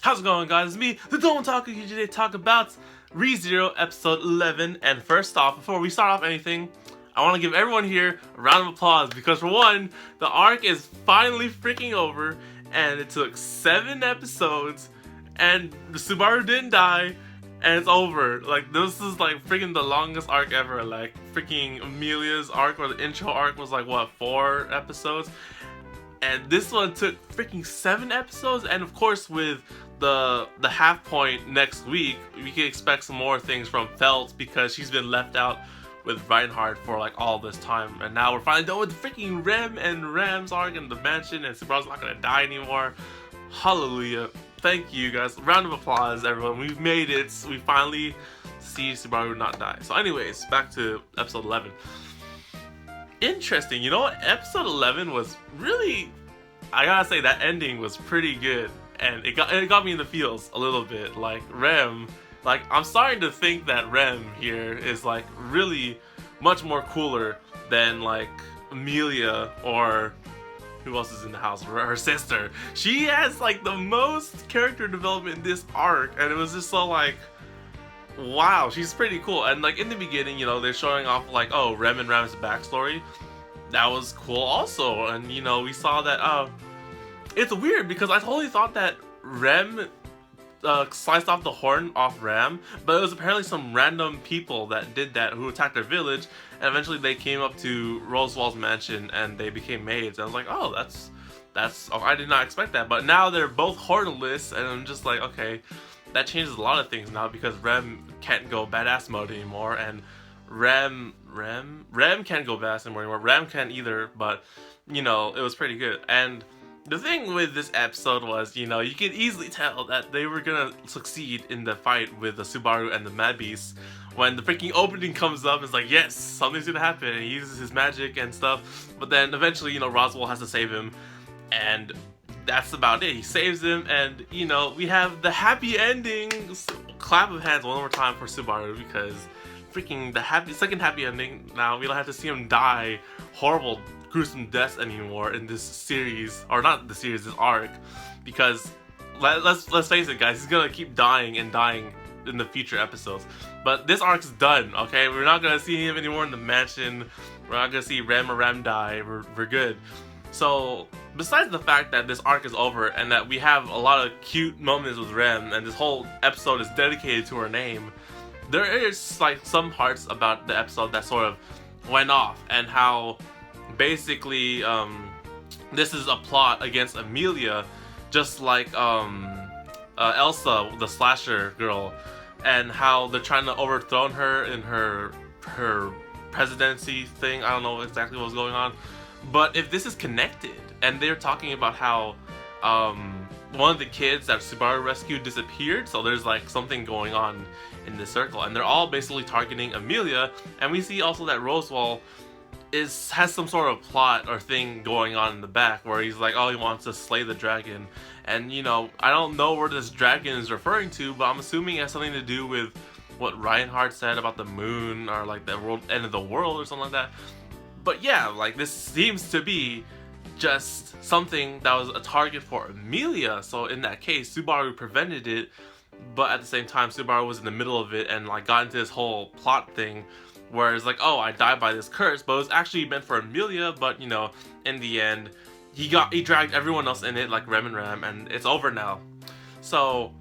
How's it going, guys? It's me, the Don't Talker, here today to talk about ReZero episode 11. And first off, before we start off anything, I want to give everyone here a round of applause because for one, the arc is finally freaking over and it took 7 episodes and the Subaru didn't die and it's over. Like, this is like freaking the longest arc ever. Like, freaking Amelia's arc or the intro arc was like, what, 4 episodes? And this one took freaking 7 episodes, and of course with the half point next week, we can expect some more things from Felt because she's been left out with Reinhardt for like all this time, and now we're finally done with freaking Rem and Ram's arc and the mansion, and Subaru's not gonna die anymore. Hallelujah! Thank you guys. Round of applause, everyone. We've made it. We finally see Subaru not die. So, anyways, back to episode 11. Interesting, you know what? Episode 11 was really, I gotta say, that ending was pretty good, and it got me in the feels a little bit. Like Rem, like I'm starting to think that Rem here is like really much more cooler than like Amelia or who else is in the house? Her sister. She has like the most character development in this arc, and it was just so like, wow, she's pretty cool. And like in the beginning, you know, they're showing off like, oh, Rem and Ram's backstory. That was cool also. And you know, we saw that it's weird because I totally thought that Rem sliced off the horn off Ram, but it was apparently some random people that did that who attacked their village, and eventually they came up to Rosewall's mansion and they became maids. And I was like, oh, that's oh, I did not expect that. But now they're both hornless, and I'm just like, okay, that changes a lot of things now because Rem can't go badass mode anymore, and Rem can't go badass mode anymore. Ram can't either, but you know, it was pretty good. And the thing with this episode was, you know, you could easily tell that they were gonna succeed in the fight with the Subaru and the Mad Beast. When the freaking opening comes up, it's like, yes, something's gonna happen, and he uses his magic and stuff. But then eventually, you know, Roswell has to save him, and that's about it. He saves him, and you know, we have the happy ending. So, clap of hands one more time for Subaru because freaking the second happy ending. Now we don't have to see him die horrible, gruesome deaths anymore in this series, or not the series, this arc. Because let's face it, guys, he's gonna keep dying and dying in the future episodes. But this arc's done. Okay, we're not gonna see him anymore in the mansion. We're not gonna see Rem or Ram die. We're good. So, besides the fact that this arc is over and that we have a lot of cute moments with Rem and this whole episode is dedicated to her name, there is like some parts about the episode that sort of went off, and how basically this is a plot against Amelia, just like Elsa, the slasher girl, and how they're trying to overthrow her in her presidency thing. I don't know exactly what's going on. But if this is connected, and they're talking about how one of the kids that Subaru rescued disappeared, so there's like something going on in this circle, and they're all basically targeting Amelia, and we see also that Rosewall has some sort of plot or thing going on in the back where he's like, oh, he wants to slay the dragon, and you know, I don't know where this dragon is referring to, but I'm assuming it has something to do with what Reinhardt said about the moon, or like the world, end of the world or something like that. But yeah, like this seems to be just something that was a target for Amelia. So in that case, Subaru prevented it, but at the same time, Subaru was in the middle of it and like got into this whole plot thing where it's like, oh, I died by this curse, but it was actually meant for Amelia. But you know, in the end, he dragged everyone else in it, like Rem and Ram, and it's over now. So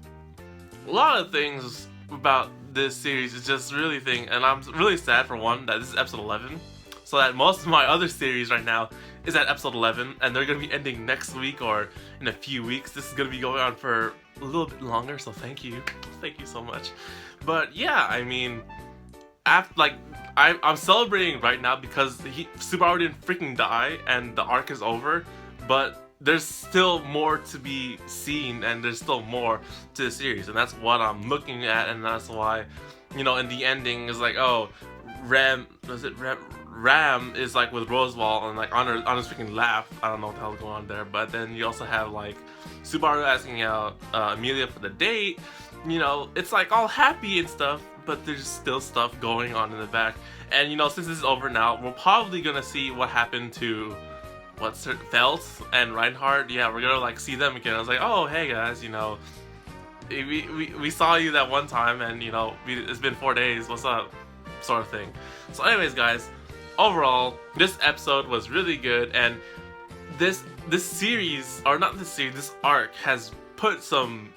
a lot of things about this series is just really and I'm really sad for one that this is episode 11. So that most of my other series right now is at episode 11, and they're going to be ending next week or in a few weeks. This is going to be going on for a little bit longer, so thank you. Thank you so much. But yeah, I mean, I'm celebrating right now because Subaru didn't freaking die and the arc is over, but there's still more to be seen and there's still more to the series, and that's what I'm looking at, and that's why, you know, in the ending is like, oh, Ram is like with Rosewall and like on his freaking lap. I don't know what the hell's going on there. But then you also have like Subaru asking out Amelia for the date. You know, it's like all happy and stuff, but there's still stuff going on in the back. And you know, since this is over now, we're probably gonna see what happened to Felt and Reinhardt. Yeah, we're gonna like see them again. I was like, oh hey guys, you know, we saw you that one time, and you know, it's been 4 days. What's up, sort of thing. So, anyways, guys, overall, this episode was really good, and this series, or not this series, this arc has put some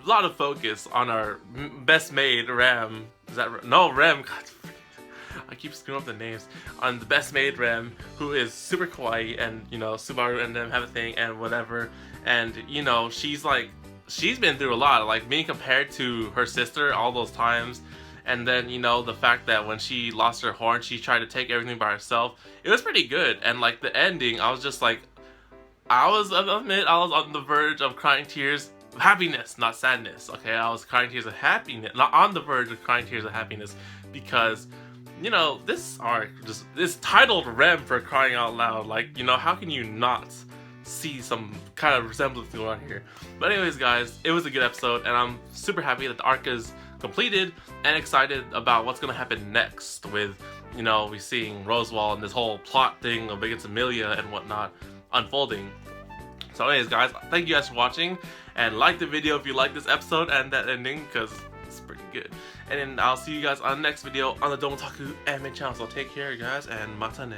lot of focus on our best maid Rem. Is that no Rem? God, I keep screwing up the names. On the best maid Rem, who is super kawaii, and you know, Subaru and them have a thing and whatever. And you know, she's been through a lot, like being compared to her sister all those times. And then, you know, the fact that when she lost her horn, she tried to take everything by herself. It was pretty good. And like the ending, I was just like, I was on the verge of crying tears of happiness, not sadness. Okay, I was crying tears of happiness, not on the verge of crying tears of happiness, because you know, this arc just is titled Rem, for crying out loud. Like, you know, how can you not see some kind of resemblance going on here? But anyways, guys, it was a good episode, and I'm super happy that the arc is completed, and excited about what's gonna happen next with, you know, we seeing Rosewall and this whole plot thing of against Amelia and whatnot unfolding. So anyways, guys, thank you guys for watching, and like the video if you like this episode and that ending, because it's pretty good. And then I'll see you guys on the next video on the Domotaku Anime channel. So take care, guys, and matane.